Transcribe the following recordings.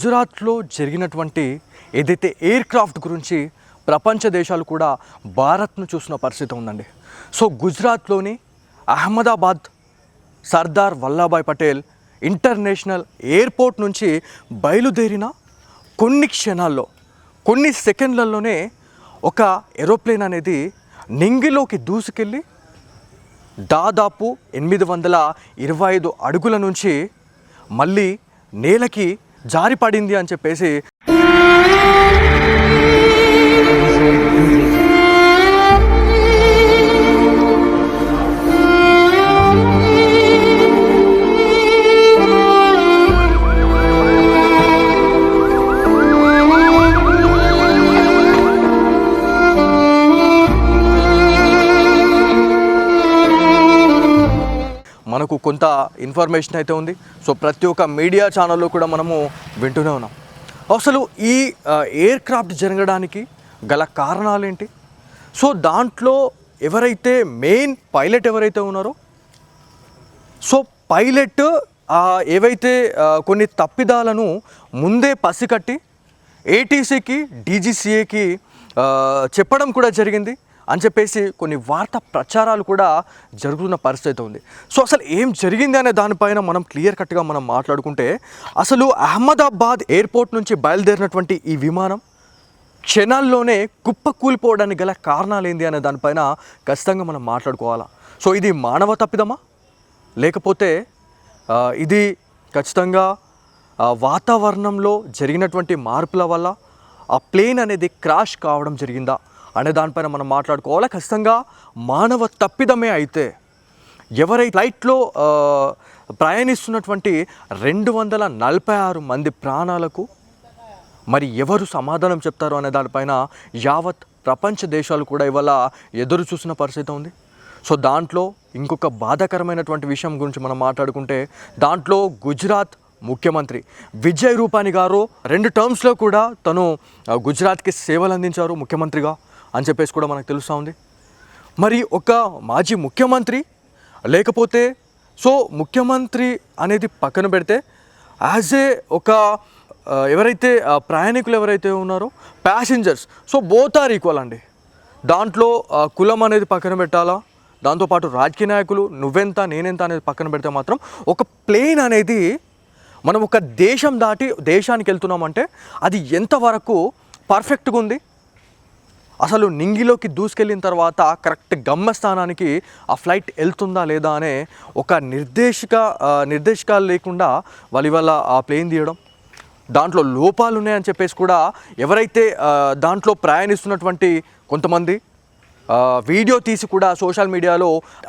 గుజరాత్లో జరిగినటువంటి ఏదైతే ఎయిర్ క్రాఫ్ట్ గురించి ప్రపంచ దేశాలు కూడా భారత్ను చూసిన పరిస్థితి ఉందండి. సో గుజరాత్లోని అహ్మదాబాద్ సర్దార్ వల్లభాయ్ పటేల్ ఇంటర్నేషనల్ ఎయిర్పోర్ట్ నుంచి బయలుదేరిన కొన్ని క్షణాల్లో, కొన్ని సెకండ్లలోనే ఒక ఏరోప్లేన్ అనేది నింగిలోకి దూసుకెళ్ళి దాదాపు 825 అడుగుల నుంచి మళ్ళీ నేలకి జారిపడింది అని చెప్పేసి మనకు కొంత ఇన్ఫర్మేషన్ అయితే ఉంది. సో ప్రతి ఒక్క మీడియా ఛానల్లో కూడా మనము వింటూనే ఉన్నాం. అసలు ఈ ఎయిర్ క్రాఫ్ట్ జరగడానికి గల కారణాలు ఏంటి? సో దాంట్లో ఎవరైతే మెయిన్ పైలట్ ఎవరైతే ఉన్నారో, సో పైలట్ ఏవైతే కొన్ని తప్పిదాలను ముందే పసికట్టి ఏటీసీకి డీజీసీఏకి చెప్పడం కూడా జరిగింది అని చెప్పేసి కొన్ని వార్తా ప్రచారాలు కూడా జరుగుతున్న పరిస్థితి ఉంది. సో అసలు ఏం జరిగింది అనే దానిపైన మనం క్లియర్ కట్గా మనం మాట్లాడుకుంటే, అసలు అహ్మదాబాద్ ఎయిర్పోర్ట్ నుంచి బయలుదేరినటువంటి ఈ విమానం క్షణాల్లోనే కుప్పకూలిపోవడానికి గల కారణాలు ఏంది అనే దానిపైన ఖచ్చితంగా మనం మాట్లాడుకోవాలా. సో ఇది మానవ తప్పిదమా, లేకపోతే ఇది ఖచ్చితంగా వాతావరణంలో జరిగినటువంటి మార్పుల వల్ల ఆ ప్లేన్ అనేది క్రాష్ కావడం జరిగిందా అనే దానిపైన మనం మాట్లాడుకోవాలి. ఖచ్చితంగా మానవ తప్పిదమే అయితే ఎవరైతే ఫ్లైట్లో ప్రయాణిస్తున్నటువంటి 246 మంది ప్రాణాలకు మరి ఎవరు సమాధానం చెప్తారు అనే దానిపైన యావత్ ప్రపంచ దేశాలు కూడా ఇవాళ ఎదురు చూసిన పరిస్థితి ఉంది. సో దాంట్లో ఇంకొక బాధాకరమైనటువంటి విషయం గురించి మనం మాట్లాడుకుంటే, దాంట్లో గుజరాత్ ముఖ్యమంత్రి విజయ్ రూపానీ గారు 2 టర్మ్స్లో కూడా తను గుజరాత్కి సేవలు అందించారు ముఖ్యమంత్రిగా అని చెప్పేసి కూడా మనకు తెలుస్తూ ఉంది. మరి ఒక మాజీ ముఖ్యమంత్రి లేకపోతే, సో ముఖ్యమంత్రి అనేది పక్కన పెడితే యాజ్ ఏ ఒక ఎవరైతే ప్రయాణికులు ఎవరైతే ఉన్నారో passengers, so both are equal అండి. దాంట్లో కులం అనేది పక్కన పెట్టాలా, దాంతోపాటు రాజకీయ నాయకులు నువ్వెంత నేనెంత అనేది పక్కన పెడితే మాత్రం ఒక ప్లేన్ అనేది మనం ఒక దేశం దాటి దేశానికి వెళ్తున్నామంటే అది ఎంతవరకు పర్ఫెక్ట్గా ఉంది, అసలు నింగిలోకి దూసుకెళ్ళిన తర్వాత కరెక్ట్ గమ్యస్థానానికి ఆ ఫ్లైట్ వెళ్తుందా లేదా అనే ఒక నిర్దేశకాలు లేకుండా వాళ్ళు ఇవాళ ఆ ప్లేన్ తీయడం, దాంట్లో లోపాలు ఉన్నాయని చెప్పేసి కూడా ఎవరైతే దాంట్లో ప్రయాణిస్తున్నటువంటి కొంతమంది వీడియో తీసి కూడా సోషల్ మీడియాలో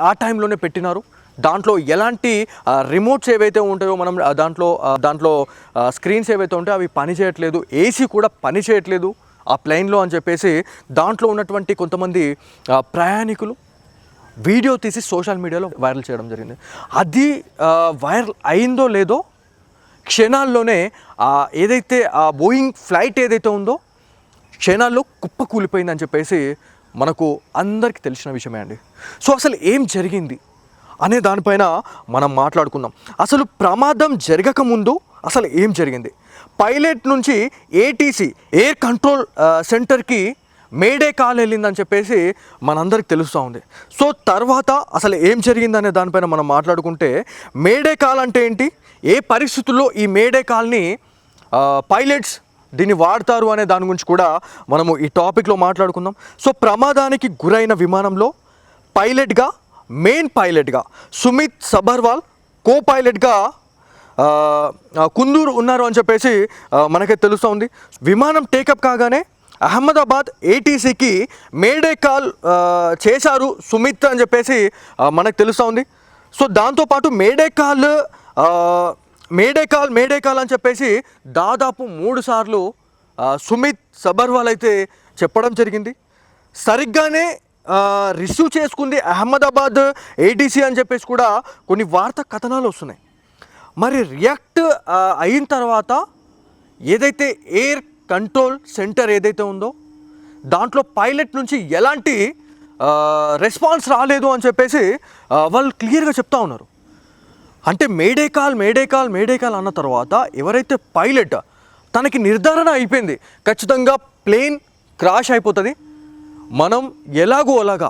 ఆ టైంలోనే పెట్టినారు. దాంట్లో ఎలాంటి రిమోట్స్ ఏవైతే ఉంటాయో మనం దాంట్లో స్క్రీన్స్ ఏవైతే ఉంటాయో అవి పనిచేయట్లేదు, ఏసీ కూడా పనిచేయట్లేదు ఆ ప్లేన్లో అని చెప్పేసి దాంట్లో ఉన్నటువంటి కొంతమంది ప్రయాణికులు వీడియో తీసి సోషల్ మీడియాలో వైరల్ చేయడం జరిగింది. అది వైరల్ అయిందో లేదో క్షణాల్లోనే ఏదైతే ఆ బోయింగ్ ఫ్లైట్ ఏదైతే ఉందో క్షణాల్లో కుప్ప కూలిపోయిందని చెప్పేసి మనకు అందరికీ తెలిసిన విషయమే అండి. సో అసలు ఏం జరిగింది అనే దానిపైన మనం మాట్లాడుకుందాం. అసలు ప్రమాదం జరగకముందు అసలు ఏం జరిగింది? పైలట్ నుంచి ఏటీసీ ఎయిర్ కంట్రోల్ సెంటర్కి మేడే కాల్ వెళ్ళిందని చెప్పేసి మనందరికి తెలుస్తూ ఉంది. సో తర్వాత అసలు ఏం జరిగిందనే దానిపైన మనం మాట్లాడుకుంటే, మేడే కాల్ అంటే ఏంటి, ఏ పరిస్థితుల్లో ఈ మేడే కాల్ని పైలట్స్ దీన్ని వాడతారు అనే దాని గురించి కూడా మనము ఈ టాపిక్లో మాట్లాడుకుందాం. సో ప్రమాదానికి గురైన విమానంలో పైలట్గా, మెయిన్ పైలట్గా సుమిత్ సబర్వాల్, కో పైలట్గా కుందూరు ఉన్నారు అని చెప్పేసి మనకైతే తెలుస్తూ ఉంది. విమానం టేకప్ కాగానే అహ్మదాబాద్ ఏటీసీకి మేడే కాల్ చేశారు సుమిత్ అని చెప్పేసి మనకు తెలుస్తూ ఉంది. సో దాంతోపాటు మేడే కాల్ అని చెప్పేసి దాదాపు 3 సార్లు సుమిత్ సబర్వాల్ అయితే చెప్పడం జరిగింది. సరిగ్గానే రిసీవ్ చేసుకుంది అహ్మదాబాద్ ఏటీసీ అని చెప్పేసి కూడా కొన్ని వార్తా కథనాలు వస్తున్నాయి. మరి రియాక్ట్ అయిన తర్వాత ఏదైతే ఎయిర్ కంట్రోల్ సెంటర్ ఏదైతే ఉందో దాంట్లో పైలట్ నుంచి ఎలాంటి రెస్పాన్స్ రాలేదు అని చెప్పేసి వాళ్ళు క్లియర్గా చెప్తా ఉన్నారు. అంటే మేడే కాల్ అన్న తర్వాత ఎవరైతే పైలట్ తనకి నిర్ధారణ అయిపోయింది, ఖచ్చితంగా ప్లేన్ క్రాష్ అయిపోతుంది, మనం ఎలాగో అలాగా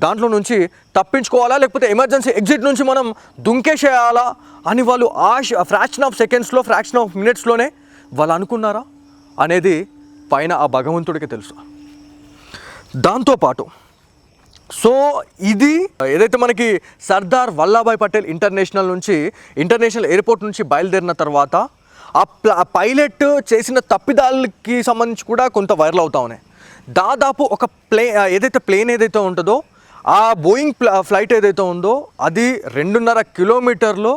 దాంట్లో నుంచి తప్పించుకోవాలా లేకపోతే ఎమర్జెన్సీ ఎగ్జిట్ నుంచి మనం దుంకేసేయాలా అని వాళ్ళు ఫ్రాక్షన్ ఆఫ్ సెకండ్స్లో, ఫ్రాక్షన్ ఆఫ్ మినిట్స్లోనే వాళ్ళు అనుకున్నారా అనేది పైన ఆ భగవంతుడికి తెలుసు. దాంతోపాటు సో ఇది ఏదైతే మనకి సర్దార్ వల్లభాయ్ పటేల్ ఇంటర్నేషనల్ ఎయిర్పోర్ట్ నుంచి బయలుదేరిన తర్వాత ఆ పైలట్ చేసిన తప్పిదాలకి సంబంధించి కూడా కొంత వైరల్ అవుతా ఉన్నాయి. దాదాపు ఒక ప్లేన్ ఏదైతే ఉంటుందో ఆ బోయింగ్ ఫ్లైట్ ఏదైతే ఉందో అది 2.5 కిలోమీటర్లో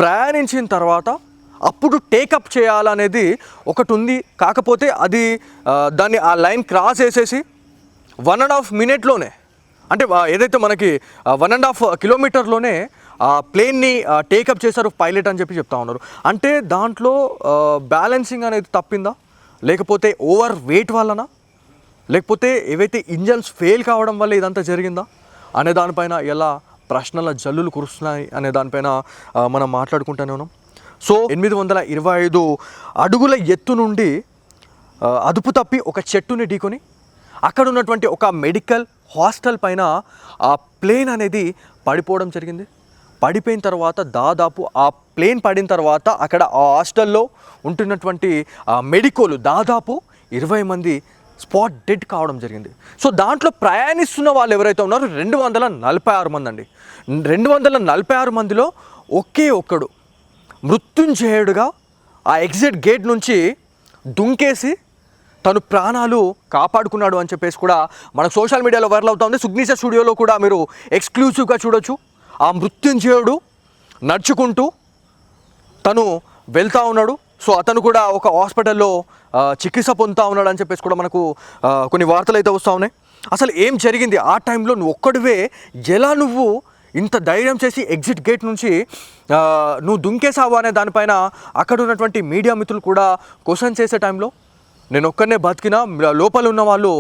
ప్రయాణించిన తర్వాత అప్పుడు టేకప్ చేయాలనేది ఒకటి ఉంది. కాకపోతే అది దాన్ని ఆ లైన్ క్రాస్ చేసేసి 1.5 మినిట్లోనే, అంటే ఏదైతే మనకి 1.5 కిలోమీటర్లోనే ఆ ప్లేన్ని టేకప్ చేశారు పైలట్ అని చెప్తా ఉన్నారు. అంటే దాంట్లో బ్యాలెన్సింగ్ అనేది తప్పిందా, లేకపోతే ఓవర్ వెయిట్ వలన, లేకపోతే ఏవైతే ఇంజన్స్ ఫెయిల్ కావడం వల్ల ఇదంతా జరిగిందా అనే దానిపైన ఎలా ప్రశ్నల జల్లులు కురుస్తున్నాయి అనే దానిపైన మనం మాట్లాడుకుంటూనే ఉన్నాం. సో 825 అడుగుల ఎత్తు నుండి అదుపు తప్పి ఒక చెట్టుని ఢీకొని అక్కడ ఉన్నటువంటి ఒక మెడికల్ హాస్టల్ పైన ఆ ప్లేన్ అనేది పడిపోవడం జరిగింది. పడిపోయిన తర్వాత దాదాపు ఆ ప్లేన్ పడిన తర్వాత అక్కడ ఆ హాస్టల్లో ఉంటున్నటువంటి మెడికోలు దాదాపు 20 మంది స్పాట్ డెడ్ కావడం జరిగింది. సో దాంట్లో ప్రయాణిస్తున్న వాళ్ళు ఎవరైతే ఉన్నారో 246 మంది అండి. 246 మందిలో ఒకే ఒక్కడు మృత్యుంజయుడుగా ఆ ఎగ్జిట్ గేట్ నుంచి దుంకేసి తను ప్రాణాలు కాపాడుకున్నాడు అని చెప్పేసి కూడా మనకు సోషల్ మీడియాలో వైరల్ అవుతా ఉంది. సిగ్నేచర్ స్టూడియోలో కూడా మీరు ఎక్స్క్లూజివ్గా చూడొచ్చు. ఆ మృత్యుంజయుడు నడుచుకుంటూ తను వెళ్తూ ఉన్నాడు. సో అతను కూడా ఒక హాస్పిటల్లో చికిత్స పొందుతూ ఉన్నాడు అని చెప్పేసి కూడా మనకు కొన్ని వార్తలు అయితే వస్తూ ఉన్నాయి. అసలు ఏం జరిగింది ఆ టైంలో, నువ్వు ఒక్కడివే ఎలా నువ్వు ఇంత ధైర్యం చేసి ఎగ్జిట్ గేట్ నుంచి నువ్వు దుంకేసావు అనే దానిపైన అక్కడ ఉన్నటువంటి మీడియా మిత్రులు కూడా క్వశ్చన్ చేసే టైంలో నేను ఒక్కనే బతికినా, లోపల ఉన్న వాళ్ళు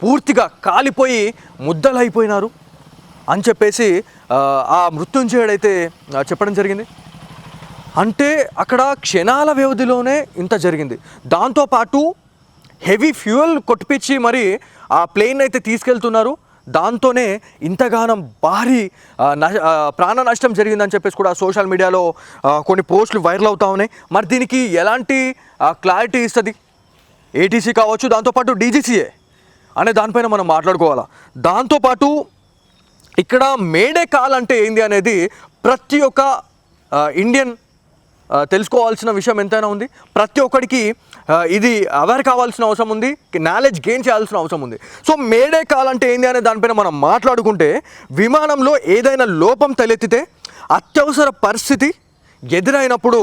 పూర్తిగా కాలిపోయి ముద్దలైపోయినారు అని చెప్పేసి ఆ మృత్యుంజయుడైతే చెప్పడం జరిగింది. అంటే అక్కడ క్షణాల వ్యవధిలోనే ఇంత జరిగింది. దాంతోపాటు హెవీ ఫ్యూయల్ కొట్టిపించి మరి ఆ ప్లేన్ అయితే తీసుకెళ్తున్నారు. దాంతోనే ఇంతగానం భారీ ప్రాణ నష్టం జరిగిందని చెప్పేసి కూడా సోషల్ మీడియాలో కొన్ని పోస్టులు వైరల్ అవుతా ఉన్నాయి. మరి దీనికి ఎలాంటి క్లారిటీ ఇస్తుంది ఏటీసీ కావచ్చు, దాంతోపాటు డీజీసీఏ అనే దానిపైన మనం మాట్లాడుకోవాలా. దాంతోపాటు ఇక్కడ మేడే కాల్ అంటే ఏంది అనేది ప్రతి ఒక్క ఇండియన్ తెలుసుకోవాల్సిన విషయం ఎంతైనా ఉంది. ప్రతి ఒక్కడికి ఇది అవేర్ కావాల్సిన అవసరం ఉంది, నాలెడ్జ్ గెయిన్ చేయాల్సిన అవసరం ఉంది. సో మేడే కాల్ అంటే ఏంది అనే దానిపైన మనం మాట్లాడుకుంటే, విమానంలో ఏదైనా లోపం తలెత్తితే, అత్యవసర పరిస్థితి ఎదురైనప్పుడు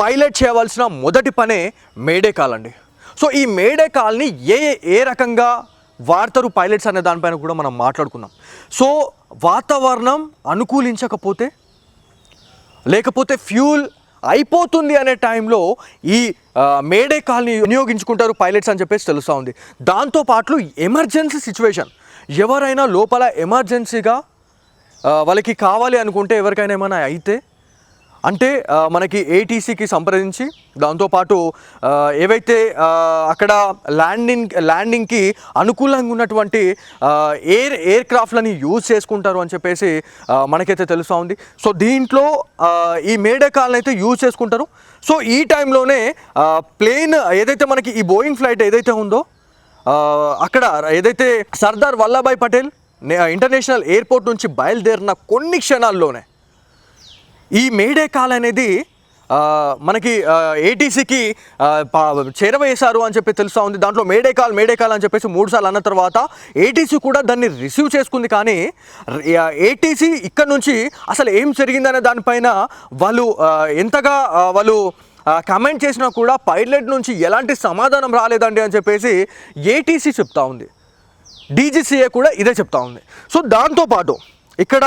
పైలట్ చేయవలసిన మొదటి పనే మేడే కాల్ అండి. సో ఈ మేడే కాల్ని ఏ రకంగా వాడతారు పైలట్స్ అనే దానిపైన కూడా మనం మాట్లాడుకున్నాం. సో వాతావరణం అనుకూలించకపోతే, లేకపోతే ఫ్యూల్ అయిపోతుంది అనే టైంలో ఈ మేడే కాల్ని వినియోగించుకుంటారు పైలట్స్ అని చెప్పేసి తెలుస్తూ ఉంది. దాంతోపాటు ఎమర్జెన్సీ సిచ్యువేషన్, ఎవరైనా లోపల ఎమర్జెన్సీగా వాళ్ళకి కావాలి అనుకుంటే, ఎవరికైనా ఏమైనా అయితే అంటే మనకి ఏటీసీకి సంప్రదించి, దాంతోపాటు ఏవైతే అక్కడ ల్యాండింగ్కి అనుకూలంగా ఉన్నటువంటి ఎయిర్ క్రాఫ్ట్లని యూజ్ చేసుకుంటారు అని చెప్పేసి మనకైతే తెలుస్తూ ఉంది. సో దీంట్లో ఈ మేడే కాల్ని అయితే యూజ్ చేసుకుంటారు. సో ఈ టైంలోనే ప్లేన్ ఏదైతే మనకి ఈ బోయింగ్ ఫ్లైట్ ఏదైతే ఉందో అక్కడ ఏదైతే సర్దార్ వల్లభాయ్ పటేల్ ఇంటర్నేషనల్ ఎయిర్పోర్ట్ నుంచి బయలుదేరిన కొన్ని క్షణాల్లోనే ఈ మేడే కాల్ అనేది మనకి ఏటీసీకి చేరవేశారు అని చెప్పి తెలుస్తూ ఉంది. దాంట్లో మేడే కాల్ అని చెప్పేసి 3 సార్లు అన్న తర్వాత ఏటీసీ కూడా దాన్ని రిసీవ్ చేసుకుంది. కానీ ఏటీసీ ఇక్కడ నుంచి అసలు ఏం జరిగిందనే దానిపైన వాళ్ళు ఎంతగా వాళ్ళు కమెంట్ చేసినా కూడా పైలట్ నుంచి ఎలాంటి సమాధానం రాలేదండి అని చెప్పేసి ఏటీసీ చెప్తా ఉంది. డీజీసీఏ కూడా ఇదే చెప్తా ఉంది. సో దాంతోపాటు ఇక్కడ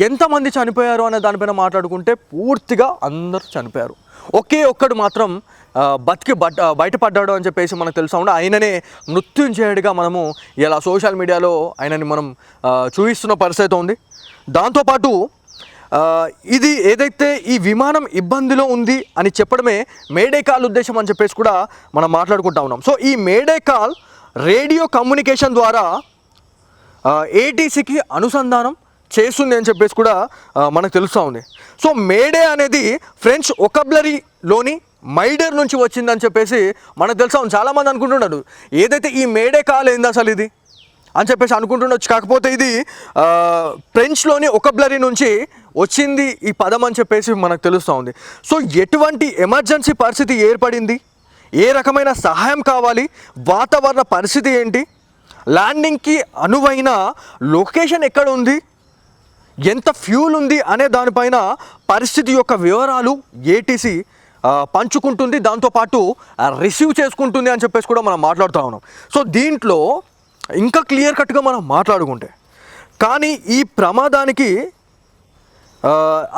ఎంతమంది చనిపోయారు అనే దానిపైన మాట్లాడుకుంటే పూర్తిగా అందరూ చనిపోయారు. ఒకే ఒక్కడు మాత్రం బయటపడ్డాడు అని చెప్పేసి మనకు తెలుసా ఉండే, ఆయననే మృత్యుంజయుడిగా మనము ఇలా సోషల్ మీడియాలో ఆయనని మనం చూపిస్తున్న పరిస్థితి ఉంది. దాంతోపాటు ఇది ఏదైతే ఈ విమానం ఇబ్బందిలో ఉంది అని చెప్పడమే మేడే కాల్ ఉద్దేశం అని చెప్పేసి కూడా మనం మాట్లాడుకుంటా ఉన్నాం. సో ఈ మేడే కాల్ రేడియో కమ్యూనికేషన్ ద్వారా ఏటీసీకి అనుసంధానం చేస్తుంది అని చెప్పేసి కూడా మనకు తెలుస్తూ ఉంది. సో మేడే అనేది ఫ్రెంచ్ ఒకబ్లరీలోని మైడర్ నుంచి వచ్చిందని చెప్పేసి మనకు తెలుసా ఉంది. చాలామంది అనుకుంటున్నారు ఏదైతే ఈ మేడే కాల్ ఏంది అసలు ఇది అని చెప్పేసి అనుకుంటుండొచ్చు. కాకపోతే ఇది ఫ్రెంచ్లోని ఒకబ్లరీ నుంచి వచ్చింది ఈ పదం అని చెప్పేసి మనకు తెలుస్తూ ఉంది. సో ఎటువంటి ఎమర్జెన్సీ పరిస్థితి ఏర్పడింది, ఏ రకమైన సహాయం కావాలి, వాతావరణ పరిస్థితి ఏంటి, ల్యాండింగ్కి అనువైన లొకేషన్ ఎక్కడ ఉంది, ఎంత ఫ్యూల్ ఉంది అనే దానిపైన పరిస్థితి యొక్క వివరాలు ఏటీసీ పంచుకుంటుంది, దాంతోపాటు రిసీవ్ చేసుకుంటుంది అని చెప్పేసి కూడా మనం మాట్లాడుతూ ఉన్నాం. సో దీంట్లో ఇంకా క్లియర్ కట్గా మనం మాట్లాడుకుంటే కానీ ఈ ప్రమాదానికి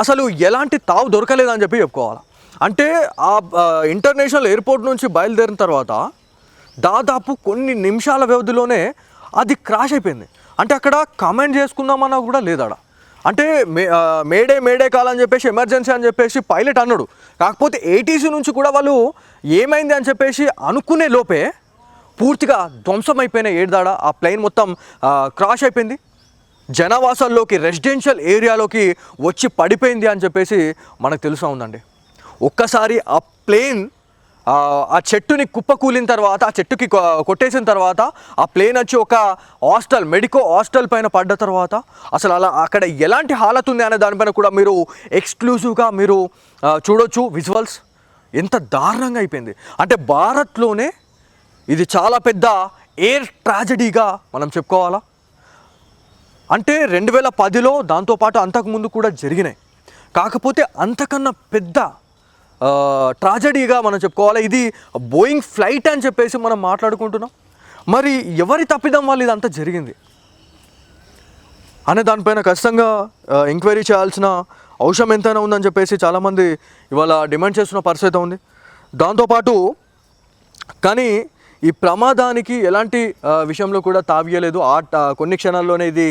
అసలు ఎలాంటి తావు దొరకలేదని చెప్పి చెప్పుకోవాలి. అంటే ఆ ఇంటర్నేషనల్ ఎయిర్పోర్ట్ నుంచి బయలుదేరిన తర్వాత దాదాపు కొన్ని నిమిషాల వ్యవధిలోనే అది క్రాష్ అయిపోయింది. అంటే అక్కడ కమెంట్ చేసుకుందామన్నా కూడా లేదాడ. అంటే మేడే కాల్ అని చెప్పేసి ఎమర్జెన్సీ అని చెప్పేసి పైలట్ అన్నాడు. కాకపోతే ఏటీసీ నుంచి కూడా వాళ్ళు ఏమైంది అని చెప్పేసి అనుకునే లోపే పూర్తిగా ధ్వంసం అయిపోయిన ఏడాడ ఆ ప్లేన్ మొత్తం క్రాష్ అయిపోయింది, జనవాసాల్లోకి రెసిడెన్షియల్ ఏరియాలోకి వచ్చి పడిపోయింది అని చెప్పేసి మనకు తెలుస్తూ ఉందండి. ఒక్కసారి ఆ ప్లేన్ ఆ చెట్టుని కుప్పకూలిన తర్వాత, ఆ చెట్టుకి కొట్టేసిన తర్వాత ఆ ప్లేన్ వచ్చి ఒక హాస్టల్, మెడికో హాస్టల్ పైన పడ్డ తర్వాత అసలు అలా అక్కడ ఎలాంటి హాలత్ ఉంది అనే దానిపైన కూడా మీరు ఎక్స్క్లూజివ్గా మీరు చూడొచ్చు విజువల్స్. ఎంత దారుణంగా అయిపోయింది అంటే భారత్లోనే ఇది చాలా పెద్ద ఎయిర్ ట్రాజడీగా మనం చెప్పుకోవాలా. అంటే 2010లో దాంతోపాటు అంతకుముందు కూడా జరిగినాయి, కాకపోతే అంతకన్నా పెద్ద ట్రాజడీగా మనం చెప్పుకోవాలి. ఇది బోయింగ్ ఫ్లైట్ అని చెప్పేసి మనం మాట్లాడుకుంటున్నాం. మరి ఎవరి తప్పిదం వల్ల ఇదంతా జరిగింది అనే దానిపైన ఖచ్చితంగా ఎంక్వైరీ చేయాల్సిన అవసరం ఎంతైనా ఉందని చెప్పేసి చాలామంది ఇవాళ డిమాండ్ చేస్తున్న పరిస్థితి ఉంది. దాంతోపాటు కానీ ఈ ప్రమాదానికి ఎలాంటి విషయంలో కూడా తావియలేదు. కొన్ని క్షణాల్లోనే ఇది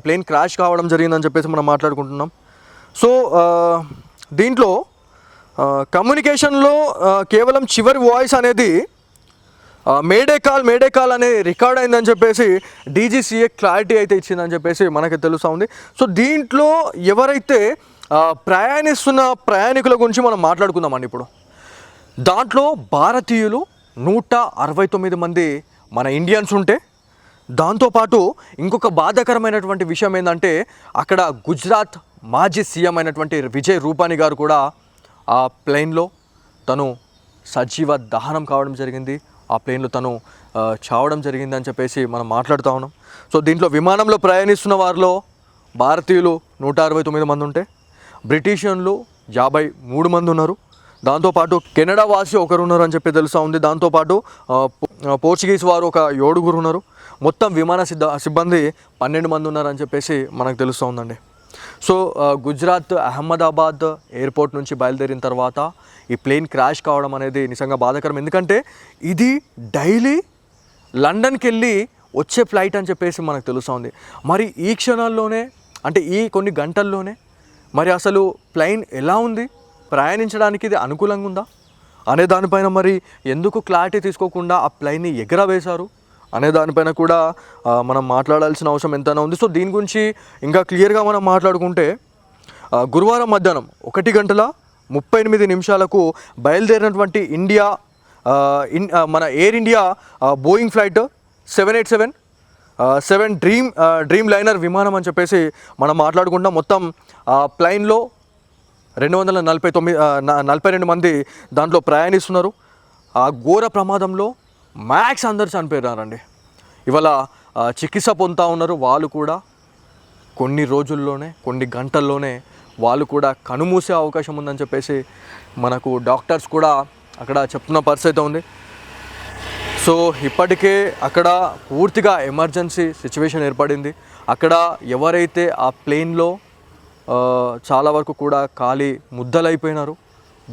ప్లేన్ క్రాష్ కావడం జరిగిందని చెప్పేసి మనం మాట్లాడుకుంటున్నాం. సో దీంట్లో కమ్యూనికేషన్లో కేవలం చివరి వాయిస్ అనేది మేడే కాల్ అనే రికార్డ్ అయిందని చెప్పేసి డీజీసీఏ క్లారిటీ అయితే ఇచ్చిందని చెప్పేసి మనకి తెలుస్తూ ఉంది. సో దీంట్లో ఎవరైతే ప్రయాణిస్తున్న ప్రయాణికుల గురించి మనం మాట్లాడుకుందామండి ఇప్పుడు. దాంట్లో భారతీయులు 169 మంది మన ఇండియన్స్ ఉంటే, దాంతోపాటు ఇంకొక బాధాకరమైనటువంటి విషయం ఏంటంటే అక్కడ గుజరాత్ మాజీ సీఎం అయినటువంటి విజయ్ రూపానీ గారు కూడా ఆ ప్లేన్లో తను సజీవ దహనం కావడం జరిగింది, ఆ ప్లేన్లో తను చావడం జరిగింది అని చెప్పేసి మనం మాట్లాడుతూ ఉన్నాం. సో దీంట్లో విమానంలో ప్రయాణిస్తున్న వారిలో భారతీయులు 169 మంది ఉంటే, బ్రిటిషియన్లు 53 మంది ఉన్నారు, దాంతోపాటు కెనడా వాసి ఒకరు ఉన్నారు అని చెప్పి తెలుస్తూ ఉంది, దాంతోపాటు పోర్చుగీస్ వారు ఒక 7 ఉన్నారు, మొత్తం విమాన సిబ్బంది 12 మంది ఉన్నారని చెప్పేసి మనకు తెలుస్తూ ఉందండి. సో గుజరాత్ అహ్మదాబాద్ ఎయిర్పోర్ట్ నుంచి బయలుదేరిన తర్వాత ఈ ప్లేన్ క్రాష్ కావడం అనేది నిజంగా బాధాకరం. ఎందుకంటే ఇది డైలీ లండన్కి వెళ్ళి వచ్చే ఫ్లైట్ అని చెప్పేసి మనకు తెలుస్తూ ఉంది. మరి ఈ క్షణాల్లోనే అంటే ఈ కొన్ని గంటల్లోనే మరి అసలు ప్లేన్ ఎలా ఉంది, ప్రయాణించడానికి ఇది అనుకూలంగా ఉందా అనే దానిపైన మరి ఎందుకు క్లారిటీ తీసుకోకుండా ఆ ప్లేన్ని ఎగరవేశారు అనే దానిపైన కూడా మనం మాట్లాడాల్సిన అవసరం ఎంతైనా ఉంది. సో దీని గురించి ఇంకా క్లియర్గా మనం మాట్లాడుకుంటే గురువారం మధ్యాహ్నం 1:38 బయలుదేరినటువంటి మన air India Boeing flight 787 dream liner విమానం అని చెప్పేసి మనం మాట్లాడుకుంటాం. మొత్తం ప్లైన్లో 242 మంది దాంట్లో ప్రయాణిస్తున్నారు. ఆ ఘోర ప్రమాదంలో మ్యాక్స్ అందరు చనిపోయారండి. ఇవాళ చికిత్స పొందుతూ ఉన్నారు. వాళ్ళు కూడా కొన్ని రోజుల్లోనే, కొన్ని గంటల్లోనే వాళ్ళు కూడా కనుమూసే అవకాశం ఉందని చెప్పేసి మనకు డాక్టర్స్ కూడా అక్కడ చెప్తున్న పరిస్థితి ఉంది. సో ఇప్పటికే అక్కడ పూర్తిగా ఎమర్జెన్సీ సిచ్యువేషన్ ఏర్పడింది. అక్కడ ఎవరైతే ఆ ప్లేన్లో చాలా వరకు కూడా ఖాళీ ముద్దలైపోయినారు,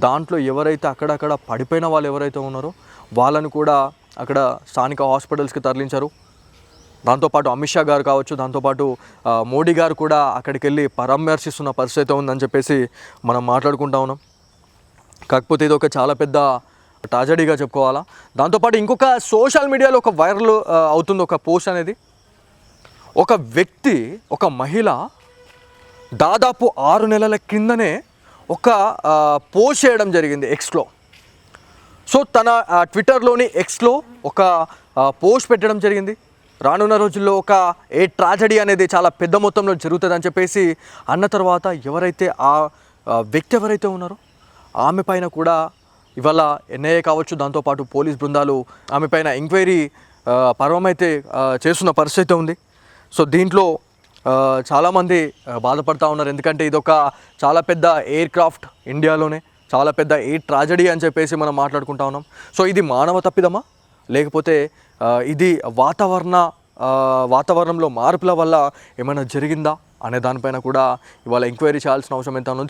దాంట్లో ఎవరైతే అక్కడక్కడ పడిపోయిన వాళ్ళు ఎవరైతే ఉన్నారో వాళ్ళను కూడా అక్కడ స్థానిక హాస్పిటల్స్కి తరలించారు. దాంతోపాటు అమిత్ షా గారు కావచ్చు, దాంతోపాటు మోడీ గారు కూడా అక్కడికి వెళ్ళి పరామర్శిస్తున్న పరిస్థితి ఉందని చెప్పేసి మనం మాట్లాడుకుంటా ఉన్నాం. కాకపోతే ఇది ఒక చాలా పెద్ద ట్రాజడీగా చెప్పుకోవాలా. దాంతోపాటు ఇంకొక సోషల్ మీడియాలో ఒక వైరల్ అవుతుంది ఒక పోస్ట్ అనేది. ఒక వ్యక్తి, ఒక మహిళ దాదాపు 6 నెలల కిందనే ఒక పోస్ట్ చేయడం జరిగింది ఎక్స్లో. సో తన ట్విట్టర్లోని ఎక్స్లో ఒక పోస్ట్ పెట్టడం జరిగింది. రానున్న రోజుల్లో ఒక ట్రాజడీ అనేది చాలా పెద్ద మొత్తంలో జరుగుతుందని చెప్పేసి అన్న తర్వాత ఎవరైతే ఆ వ్యక్తి ఎవరైతే ఉన్నారో ఆమె పైన కూడా ఇవాళ ఎన్ఐఏ కావచ్చు, దాంతోపాటు పోలీస్ బృందాలు ఆమె పైన ఎంక్వైరీ పర్వమైతే చేస్తున్న పరిస్థితి ఉంది. సో దీంట్లో చాలామంది బాధపడుతూ ఉన్నారు. ఎందుకంటే ఇదొక చాలా పెద్ద ఎయిర్ క్రాఫ్ట్, ఇండియాలోనే చాలా పెద్ద ట్రాజడీ అని చెప్పేసి మనం మాట్లాడుకుంటా ఉన్నాం. సో ఇది మానవ తప్పిదమా, లేకపోతే ఇది వాతావరణంలో మార్పుల వల్ల ఏమైనా జరిగిందా అనే దానిపైన కూడా ఇవాళ ఎంక్వైరీ చేయాల్సిన అవసరం ఎంత ఉంది.